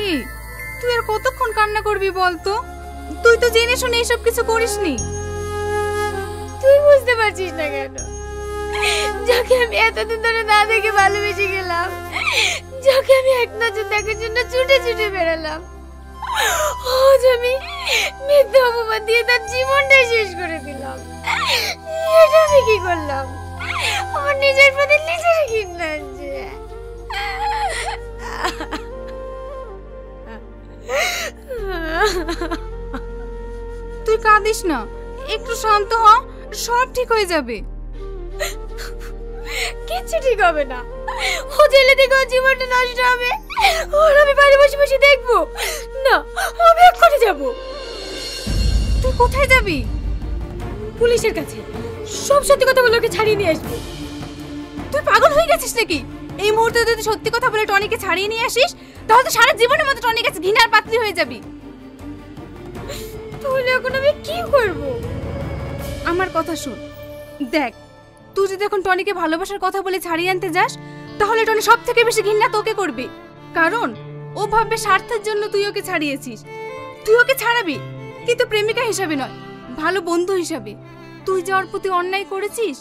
এই তুই আর কতক্ষণ কান্না করবি বলতো? তুই তো জেনে শুনে এসব কিছু করিসনি। তুই বুঝতে পারছিস না কেন? যাকে আমি এতদিন ধরে না দেখে ভালোবেসে গেলাম, যাকে আমি এক নজর দেখার জন্য ছুটে ছুটে বেড়ালাম, আজ আমি মিথ্যা অপবাদ দিয়ে তার জীবনটাই শেষ করে দিলাম। এটা আমি কি করলাম? আমার নিজের প্রতি নিজের ঘৃণা আছে। তুই কাঁদিস না, একটু শান্ত হ, সব ঠিক হয়ে যাবে। কিচ্ছু ঠিক হবে না। ও জেলে থেকে ওর জীবনটা নষ্ট হবে, ওর আমি বাড়ি বসে বসে দেখবো না? আমি এক্ষুনি যাবো। তুই কোথায় যাবি? পুলিশের কাছে। সব সত্যি কথা বলে ওকে ছাড়িয়ে নিয়ে আসবো। তুই পাগল হয়ে গেছিস নাকি? এই মুহূর্তে যদি সত্যি কথা বলে টনিকে ছাড়িয়ে নিয়ে আসিস, তাহলে তো সারা জীবনের মতো টনির কাছে ঘৃণার পাত্রী হয়ে যাবি। তাহলে এখন আমি কি করব? আমার কথা শোন, দেখ, তুই যদি এখন টনিকে ভালোবাসার কথা বলে ছাড়িয়ে আনতে যাস, তাহলে টনি সব থেকে বেশি ঘৃণা তোকে করবে। কারণ ও ভাববে স্বার্থের জন্য তুই ওকে ছাড়িয়েছিস। তুই ওকে ছাড়াবি, কিন্তু প্রেমিকা হিসাবে নয়, ভালো বন্ধু হিসাবে। তুই যে ওর প্রতি অন্যায় করেছিস,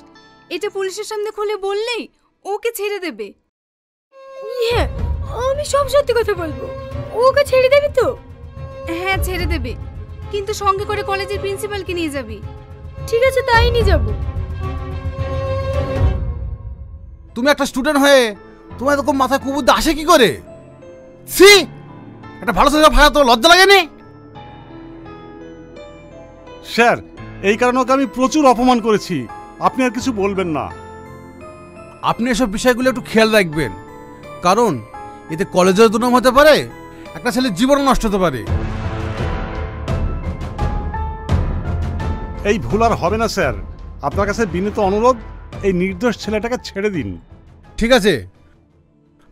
এটা পুলিশের সামনে খুলে বললেই ওকে ছেড়ে দেবে। হ্যাঁ, আমি সব সত্যি কথা বলবো। ওকে ছেড়ে দেবে তো? হ্যাঁ, ছেড়ে দেবে, কিন্তু সঙ্গে করে কলেজের প্রিন্সিপালকে নিয়ে যাবি। ঠিক আছে, তাই নিয়ে যাবো। তুমি একটা স্টুডেন্ট হয়ে তোমার এরকম মাথায় কুবুদ্ধি আসে কি করে? সি, একটা ভালো ছেলে ভাড়া তো লজ্জা লাগেনি? স্যার, এই কারণে ওকে আমি প্রচুর অপমান করেছি। আপনি আর কিছু বলবেন না। আপনি এসব বিষয়গুলো একটু খেয়াল রাখবেন, কারণ এতে কলেজের দুর্নাম হতে পারে, একটা ছেলের জীবন নষ্ট হতে পারে। এই ভুল আর হবে না স্যার। আপনার কাছে বিনীত অনুরোধ, এই নির্দোষ ছেলেটাকে ছেড়ে দিন। ঠিক আছে,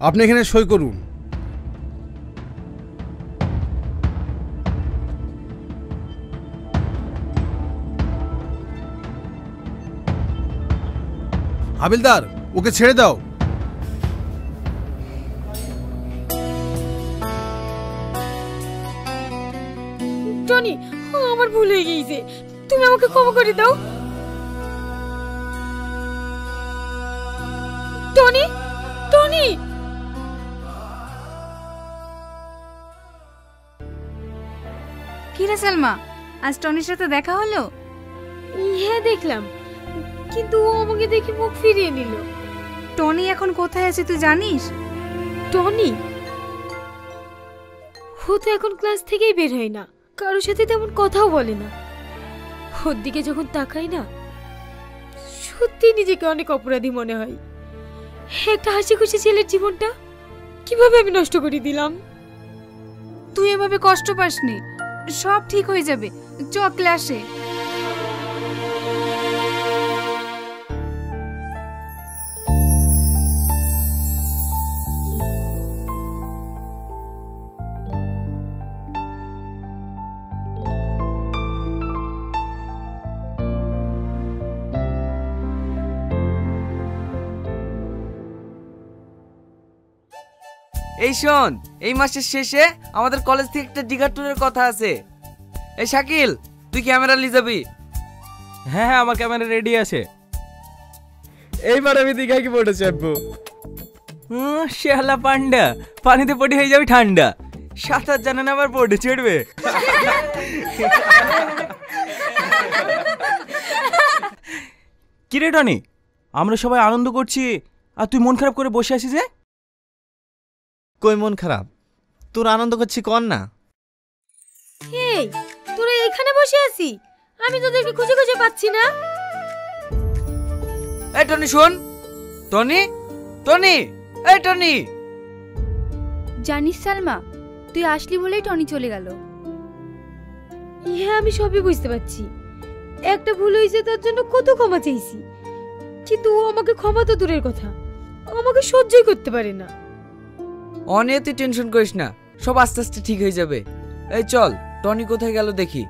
আপনি এখানে সই করুন। হাবিলদার, ওকে ছেড়ে দাও। টনি, আমার ভুল হয়ে গিয়েছে, তুমি আমাকে ক্ষমা করে দাও। Tony, Tony. কি রে সালমা, আজ টনির সাথে দেখা হলো? হ্যাঁ, দেখলাম, কিন্তু ও আমাকে দেখে মুখ ফিরিয়ে নিল। টনি এখন কোথায় আছে তুই জানিস? টনি ও তো এখন ক্লাস থেকেই বের হয় না, কারোর সাথে তেমন কথাও বলে না। ওর দিকে যখন তাকাই না, সত্যি নিজেকে অনেক অপরাধী মনে হয়। একটা হাসি খুশি ছেলের জীবনটা কিভাবে আমি নষ্ট করে দিলাম। তুই এভাবে কষ্ট পাসনি, সব ঠিক হয়ে যাবে। চ ক্লাসে। এই শোন, এই মাসের শেষে আমাদের কলেজ থেকে একটা দিঘা ট্যুরের কথা আছে। এই শাকিল, তুই ক্যামেরা নিয়ে যাবি? হ্যাঁ হ্যাঁ, আমার ক্যামেরা রেডি আছে। এইবার আমি দীঘায় কি পড়ে চাপবো? শেহালা পান্ডা, পানিতে পড়ে হয়ে যাবে ঠান্ডা। সাঁতার জানে না, আবার পড়ে চড়বে। কিরে টনি, আমরা সবাই আনন্দ করছি আর তুই মন খারাপ করে বসে আছিস যে? কই মন খারাপ, তোর আনন্দ করছি কর না। এই, তোরা এখানে বসে আছি, আমি তোদেরকে খুঁজে খুঁজে পাচ্ছি না। এই টনি শোন, টনি, টনি, এই টনি। জানিস সালমা, তুই আসলি বলেই টনি চলে গেল। হ্যাঁ, আমি সবই বুঝতে পারছি। একটা ভুল হয়েছে, তার জন্য কত ক্ষমা চাইছি, কিন্তু ও আমাকে ক্ষমা তো দূরের কথা, আমাকে সহ্যই করতে পারে না। অনেক তুই টেনশন করিস না, সব আস্তে আস্তে ঠিক হয়ে যাবে। এই চল, টনি কোথায় গেল দেখি।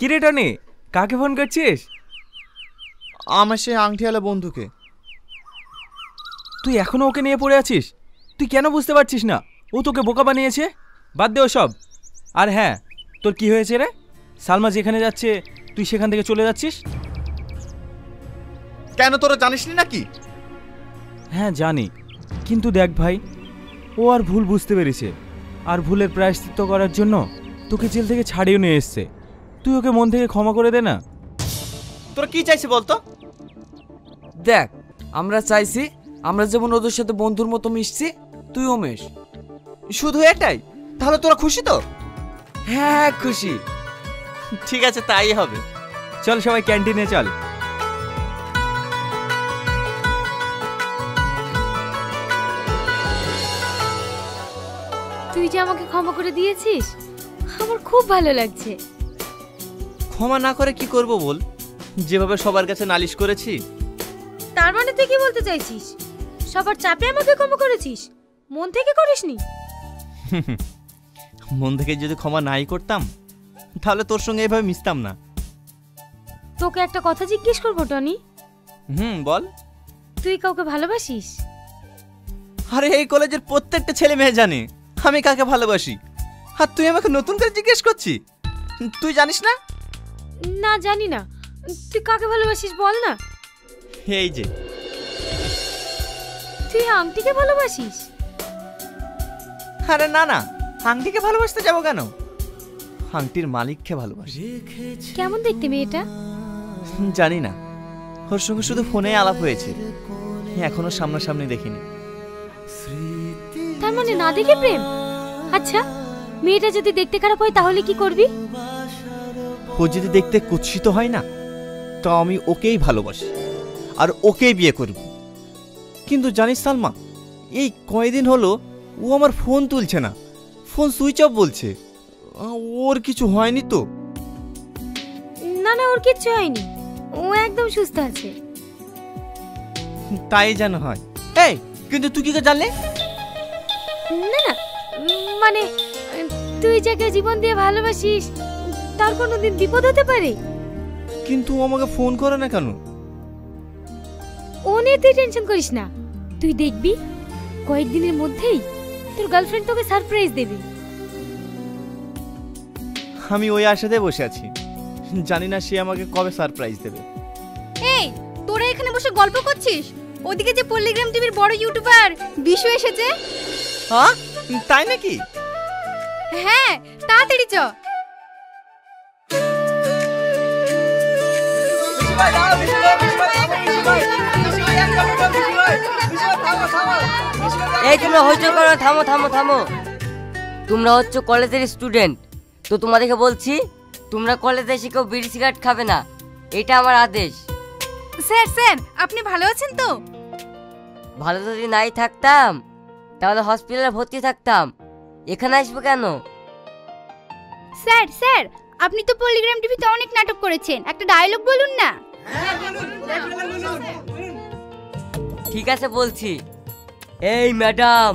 কি রে টনি, কাকে ফোন করছিস? আমার সেই আংটিওয়ালা বন্ধুকে। তুই এখনো ওকে নিয়ে পড়ে আছিস? তুই কেন বুঝতে পারছিস না ও তোকে বোকা বানিয়েছে? বাদ দে ওসব। আর হ্যাঁ, তোর কি হয়েছে রে? সালমা যেখানে যাচ্ছে তুই সেখান থেকে চলে যাচ্ছিস? কেন, তোরা জানিস না নাকি? হ্যাঁ জানি, কিন্তু দেখ ভাই, ও আর ভুল বুঝতে পেরেছে, আর ভুলের প্রায়শ্চিত্ত করার জন্য তোকে জেল থেকে ছাড়িয়ে নিয়ে এসছে। তুই ওকে মন থেকে ক্ষমা করে দে না। তোরা কি চাইছে বলতো? দেখ, আমরা চাইছি আমরা যেমন ওদের সাথে বন্ধুর মতো মিশছি, তুইও মেশ। শুধু এটাই? তাহলে তোরা খুশি তো? হ্যাঁ খুশি। ঠিক আছে, তাই হবে। চল সবাই ক্যান্টিনে চল। তুই যে আমাকে ক্ষমা করে দিয়েছিস, আমার খুব ভালো লাগছে। ক্ষমা না করে কি করব বল? যেভাবে সবার কাছে নালিশ করেছি। তার মানে তুই কি বলতে চাইছিস? সবার চাপে আমাকে ক্ষমা করেছিস, মন থেকে করিসনি? মন থেকে যদি ক্ষমা নাই করতাম তাহলে তোর সঙ্গে এভাবে মিশতাম না। তোকে একটা কথা জিজ্ঞেস করবো টনি। বল। তুই কাউকে ভালোবাসিস? আরে এই কলেজের প্রত্যেকটা ছেলে মেয়ে জানে আমি কাকে ভালোবাসি, আর তুই আমাকে নতুন করে জিজ্ঞেস করছিস? তুই জানিস না? না, জানি না। তুই কাকে ভালোবাসিস বল না। এই যে। তুই আংটিকে ভালোবাসিস? আরে না না, আংটিকে ভালোবাসতে যাবো কেন? আংটির মালিককে ভালোবাসি। কেমন দেখতে মেয়েটা? জানি না, ওর সঙ্গে শুধু ফোনে আলাপ হয়েছে, এখনো সামনাসামনি দেখিনি। তার মানে না দেখে প্রেম? আচ্ছা, মেয়েটা যদি দেখতে খারাপ হয় তাহলে কি করবি? ও যদি দেখতে কুৎসিত হয় না, তো আমি ওকেই ভালোবাসি আর ওকেই বিয়ে করব। কিন্তু জানিস সালমা, এই কয়দিন হলো ও আমার ফোন তুলছে না, ফোন সুইচ অফ বলছে। ওর কিছু হয়নি তো? না না, ওর কিচ্ছু হয়নি, ও একদম সুস্থ আছে। তাই যেন হয়। এই, কিন্তু তুই কি করে জানলে? না না, মানে তুই যাকে জীবন দিয়ে ভালোবাসিস তার কোনোদিন বিপদ হতে পারে। কিন্তু ও আমাকে ফোন করে না কেন? ও নিয়ে তুই টেনশন করিস না, তুই দেখবি কয়েকদিনের মধ্যেই তোর গার্লফ্রেন্ড তোকে সারপ্রাইজ দেবে। আমি ওই আশাতে বসে আছি, জানি না সে আমাকে কবে সারপ্রাইজ দেবে। এই, তোরা এখানে বসে গল্প করছিস, ওদিকে যে পল্লিগ্রাম টিভির বড় ইউটিউবার বিশু এসেছে। হ্যাঁ, তাই নাকি? হ্যাঁ, তাড়াতাড়ি চ। এই তোমরা হইচই করো, থামো থামো থামো। তোমরা হচ্ছে কলেজের স্টুডেন্ট, তো তোমাদেরকে বলছি তোমরা কলেজে এসে কেউ বিড়ি সিগারেট খাবে না, এটা আমার আদেশ। স্যার স্যার, আপনি ভালো আছেন তো? ভালো যদি নাই থাকতাম তাহলে হসপিটালে ভর্তি থাকতাম, এখানে আসবো কেন? স্যার স্যার, আপনি তো পল্লিগ্রাম টিভিতে অনেক নাটক করেছেন, একটা ডায়লগ বলুন না। ঠিক আছে বলছি। এই ম্যাডাম,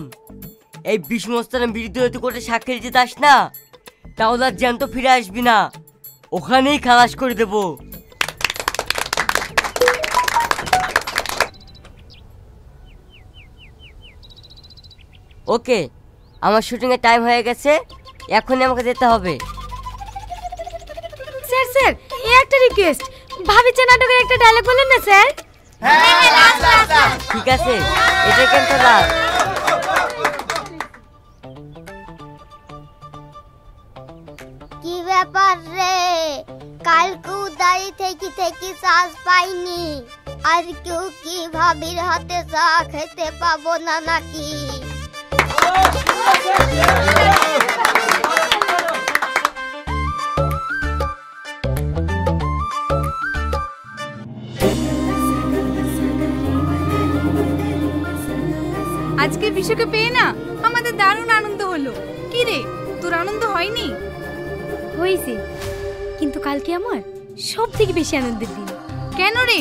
এই বিষ্ণুস্থানের বিরুদ্ধে কোর্টে সাক্ষী দিতে যাস না, তাহলে আর জ্যান্ত ফিরে আসবি না, ওখানেই খালাস করে দেব। ওকে, আমার শুটিংয়ের টাইম হয়ে গেছে, এখনই আমাকে যেতে হবে। স্যার স্যার, এই একটা রিকোয়েস্ট, ভাবিচা নাটকের একটা ডায়লগ বলেন না স্যার। ঠিক আছে, এটা ক্যান্সেল কর। কি ব্যাপার রে, কালকে উদারি থেকে থেকে শ্বাস পাইনি, আর কেউ কি ভাবির হাতে চা খেতে পাবো না নাকি? আজকে বিশুকে পেয়ে না আমাদের দারুণ আনন্দ হলো। কি রে, তোর আনন্দ হয়নি? হয়েছে, কিন্তু কালকে আমার সব থেকে বেশি আনন্দের দিন। কেন রে?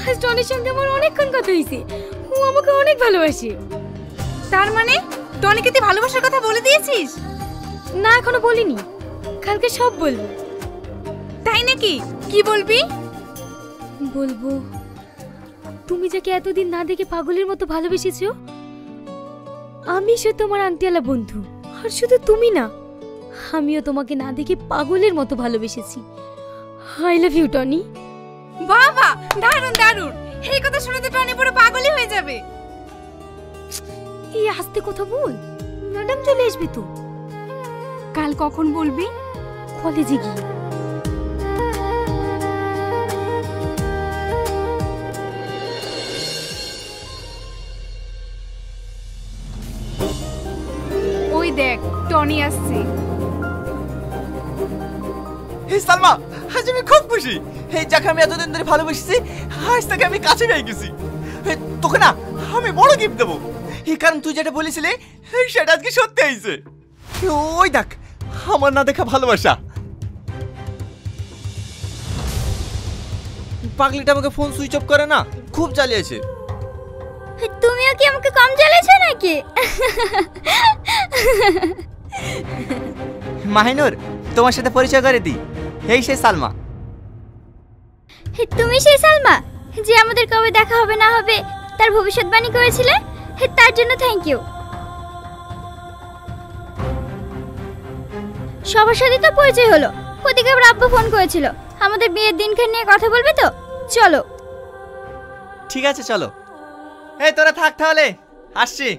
আজ টনির সঙ্গে আমার অনেকক্ষণ কথা হয়েছে, ও আমাকে অনেক ভালোবাসে। তার মানে টনিকে তুই ভালোবাসার কথা বলে দিয়েছিস? না, এখনো বলিনি, কালকে সব বলবো। তাই নাকি? কি বলবি? বলবো তুমি যাকে এতদিন না দেখে পাগলের মতো ভালোবেসেছো, আমি সে তোমার আংটিওয়ালা বন্ধু। আর শুধু তুমি না, আমিও তোমাকে না দেখে পাগলের মতো ভালোবেসেছি। I love you Tony. বাবা, দারুণ দারুণ। এই কথা শুনে তো টনি পুরো পাগলই হয়ে যাবে। এই আস্তে কথা বল, ম্যাডাম চলে আসবে তো। কাল কখন বলবি? কলেজে গিয়ে। ওই দেখ, টনি আসছে। হে সালমা, আজ আমি খুব খুশি। এই যাকে আমি এতদিন ধরে ভালোবেসেছি, আজ তাকে আমি কাছে পেয়ে গেছি। তোকে না আমি বড় গিফট দেবো, এই কারণ তুই যেটা বলেছিলি সেটা আজকে সত্যি হয়েছে। ওই দেখ আমার না দেখা ভালোবাসা। পাগলিটা আমাকে ফোন সুইচ অফ করে না, খুব জ্বালিয়েছে। তুমিও কি আমাকে কম জ্বালিয়েছো নাকি? মাহিনুর, তোমার সাথে পরিচয় করে দিই, এই সে সালমা। তুমি সেই সালমা যে আমাদের কবে দেখা হবে না হবে তার ভবিষ্যৎবাণী করেছিলে? তার জন্য থ্যাংক ইউ। সবার সাথে তো পরিচয় হলো, ওদিকে আবার আব্বু ফোন করেছিল আমাদের বিয়ের দিনখান নিয়ে কথা বলবে তো। চলো। ঠিক আছে চলো। এই তোরা থাক তাহলে, আসছি।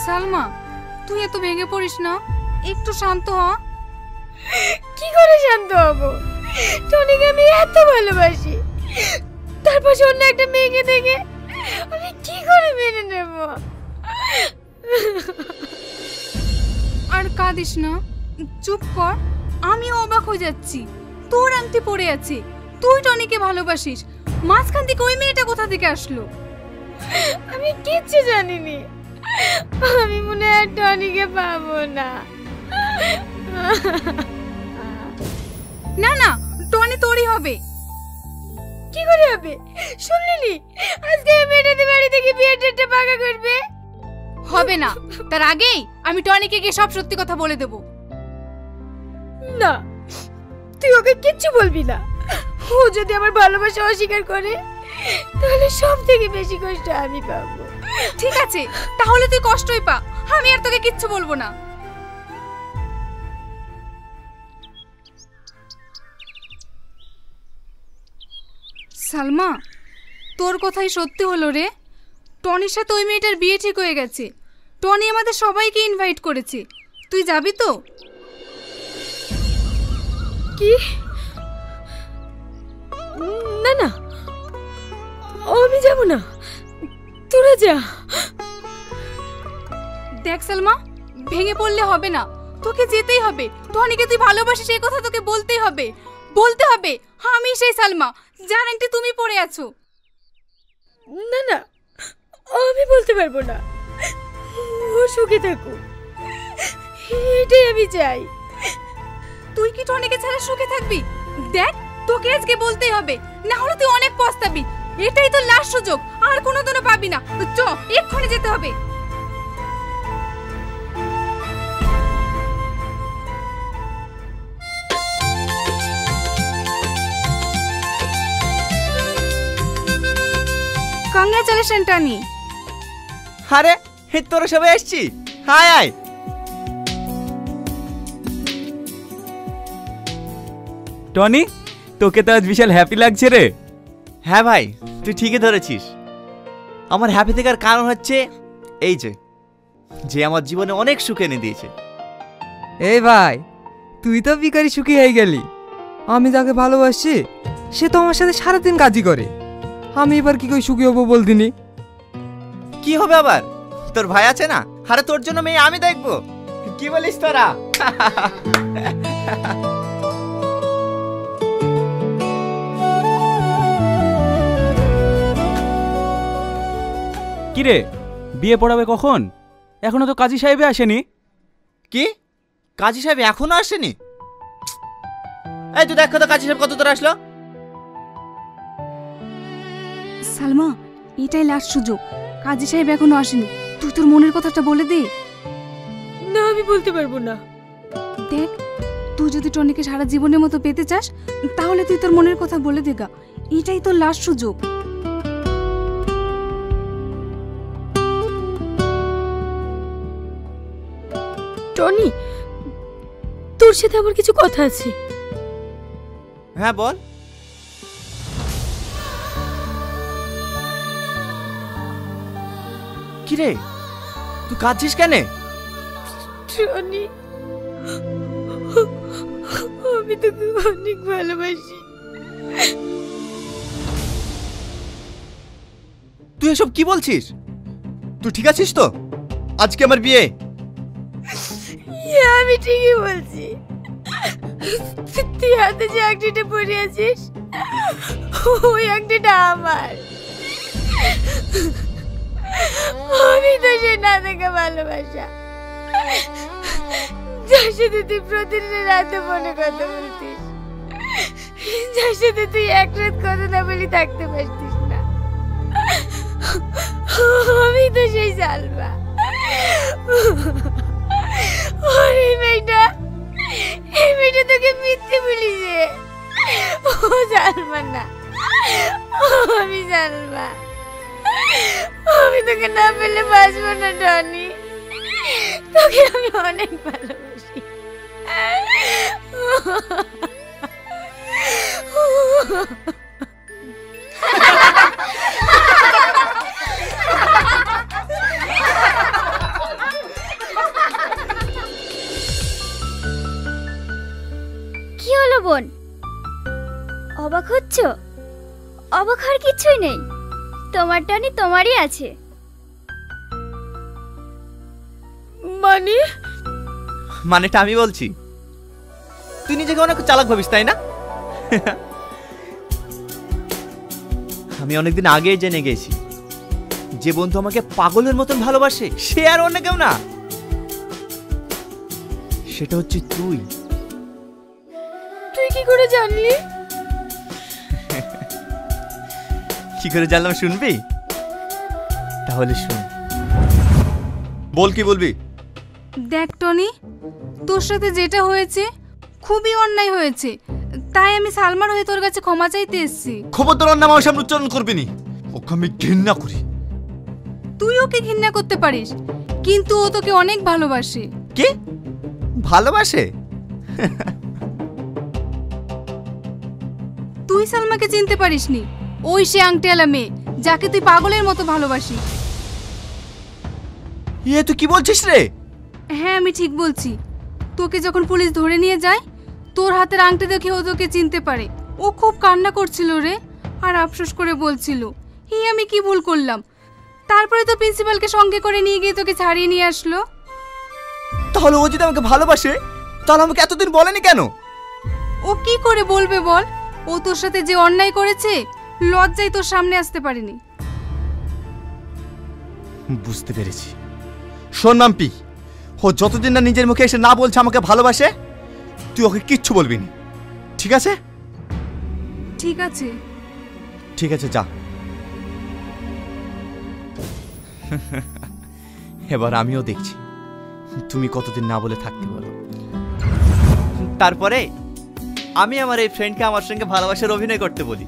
সালমা, তুই এত ভেঙে পড়িস না, একটু শান্ত হ। কি করে শান্ত হব? টনিকে আমি এত ভালোবাসি, তারপর অন্য একটা মেয়েকে দেখে আমি কি করে মেনে নেব? আর কাঁদিস না, চুপ কর। আমিও অবাক হয়ে যাচ্ছি, তোর আংটি পড়ে আছে, তুই টনিকে ভালোবাসিস, মাঝখান থেকে ওই মেয়েটা কোথা থেকে আসলো? আমি কিচ্ছু জানিনি। আমি মনে হয় টনিকে পাবো না। না না, টনি তোরই হবে। কি করে হবে? শুনলি আজকে মেয়েটাতে বাড়ি থেকে বিয়ের ডেটটা পাকা করবে। হবে না, তার আগেই আমি টনিকে গিয়ে সব সত্যি কথা বলে দেব। না, তুই ওকে কিচ্ছু বলবি না। ও যদি আমার ভালোবাসা অস্বীকার করে তাহলে সব থেকে বেশি কষ্ট আমি পাবো। ঠিক আছে, তাহলে তুই কষ্টই পা, আমি আর তোকে কিচ্ছু বলবো না। সালমা, তোর কথাই সত্যি হলো রে। টনির সাথে ওই মেয়েটার বিয়ে ঠিক হয়ে গেছে। টনি আমাদের সবাইকে ইনভাইট করেছে, তুই যাবি তো? কি? না না, আমি যাব না, তোরা যা। দেখ সালমা, ভেঙে পড়লে হবে না, তোকে যেতেই হবে। টনিকে তুই ভালোবাসিস এই কথা তোকে বলতেই হবে, বলতে হবে আমি সেই সালমা যার আংটি তুমি পরে আছো। না না, আমি বলতে পারবো না। ও সুখে থাকুক, এটাই আমি চাই। তুই কি টনিকে ছাড়া সুখে থাকবি? দেখ, তোকে আজকে বলতেই হবে, না হলে তুই অনেক পস্তাবি। এটাই তো লাস্ট সুযোগ, আর কোনোদিনও পাবি না। চ, এক্ষুনি যেতে হবে। Congratulation Tony. আরে তোরা সবাই আসছি, হায় আয়। টনি, তোকে তো আজ বিশাল হ্যাপি লাগছে রে। হ্যাঁ ভাই, তুই ঠিকই ধরেছিস। আমার হ্যাপি থাকার কারণ হচ্ছে এই যে আমার জীবনে অনেক সুখ এনে দিয়েছে। এই ভাই, তুই তো বিকারি সুখী হয়ে গেলি। আমি যাকে ভালোবাসি সে তো আমার সাথে সারাদিন কাজই করে, আমি এবার কি করে সুখী হবো বলদিনি? কি হবে আবার, তোর ভাই আছে না, আরে তোর জন্য মেয়ে আমি দেখবো। কি বলিস তোরা? কিরে, বিয়ে পড়াবে কখন? এখনো তো কাজী সাহেবে আসেনি। কি, কাজী সাহেব এখনো আসেনি? এই তুই দেখো তো কাজী সাহেব কত দূর আসলো। সালমা, এটাই লাস্ট সুযোগ। কাজী সাহেব এখনো আসেনি, তুই তোর মনের কথাটা বলে দে। না, আমি বলতে পারবো না। দেখ, তুই যদি টনিকে সারা জীবনের মতো পেতে চাস তাহলে তুই তোর মনের কথা বলে দে গা, এটাই তোর লাস্ট সুযোগ। টনি, তোর সাথে আমার কিছু কথা আছে। হ্যাঁ বল। কিরে, তুই কাঁদছিস কেন? টনি, আমি তোকে অনেক ভালোবাসি। তুই এসব কি বলছিস? তুই ঠিক আছিস তো? আজকে আমার বিয়ে। আমি ঠিকই বলছি। তুই হাতে যে আংটিটা পরে আছিস, ওই আংটিটা আমার। আমি তো সে না দেখা ভালোবাসা, যার সাথে তুই প্রতিদিন রাতে ফোনে কথা বলতিস, যার সাথে তুই এক রাত কথা না বলি থাকতে পারতিস না। আমি তো সেই সালমা। এই মেয়েটা তোকে মিথ্যে বলিছে। ও সালমা না, আমি সালমা। আমি তোকে না পেলে বাঁচবো না টনি, তোকে আমি অনেক ভালোবাসি। কি হলো বোন, অবাক হচ্ছ? অবাক হওয়ার কিছুই নেই, তোমার টনি তোমারই আছে। মানেটা আমি বলছি। তুই নিজেকে অনেক চালাক ভাবিস, তাই না? আমি অনেকদিন আগেই জেনে গেছি যে বন্ধু আমাকে পাগলের মতন ভালোবাসে সে আর অন্য কেউ না, সেটা হচ্ছে তুই। তুই কি করে জানলি? কি করে জানলাম শুনবি? তাহলে শুন। বল, কি বলবি? দেখ টনি, তোর সাথে যেটা হয়েছে খুবই অন্যায় হয়েছে, তাই আমি সালমার হয়ে তোর কাছে ক্ষমা চাইতে এসেছি। খবরদার অন্য আমার সামনে উচ্চারণ করবি নি, ওকে আমি ঘৃণা করি। তুই ওকে ঘৃণা করতে পারিস, কিন্তু ও তোকে অনেক ভালোবাসে। কি ভালোবাসে? তুই সালমাকে চিনতে পারিসনি, ওই সে আংটিওয়ালা মেয়ে যাকে তুই পাগলের মতো ভালোবাসিস। ইয়ে তুই কি বলছিস রে? হ্যাঁ, আমি ঠিক বলছি। তোকে যখন পুলিশ ধরে নিয়ে যায়, তোর হাতের আংটি দেখে ও তোকে চিনতে পারে। ও খুব কান্না করছিল রে, আর আফসোস করে বলছিল, হি আমি কি ভুল করলাম। তারপরে তো প্রিন্সিপালকে সঙ্গে করে নিয়ে গিয়ে তোকে ছাড়িয়ে নিয়ে আসলো। তাহলে ও যদি আমাকে ভালোবাসে তাহলে আমাকে এতদিন বলেনি কেন? ও কি করে বলবে বল? ও তোর সাথে যে অন্যায় করেছে, লজ্জায় তোর সামনে আসতে পারেনি। বুঝতে পেরেছি। শোন মাম্পি, ও যতদিন না নিজের মুখে এসে না বলছে আমাকে ভালোবাসে, তুই ওকে কিচ্ছু বলবি না, ঠিক আছে? ঠিক আছে। ঠিক আছে, যা। এবার আমিও দেখছি তুমি কতদিন না বলে থাকতে বলো। তারপরে আমি আমার এই ফ্রেন্ডকে আমার সঙ্গে ভালোবাসার অভিনয় করতে বলি,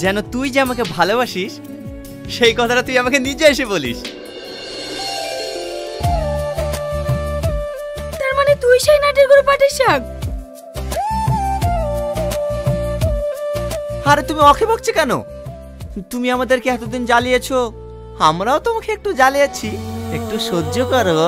যেন তুই যে আমাকে ভালোবাসিস সেই কথাটা তুই আমাকে নিজে এসে বলিস। তার মানে তুই সেই নাটের গরু পাটের শাক? আরে তুমি ওকে বকছো কেন? তুমি আমাদেরকে এতদিন জ্বালিয়েছো, আমরাও তোমাকে একটু জ্বালিয়েছি, একটু সহ্য করো।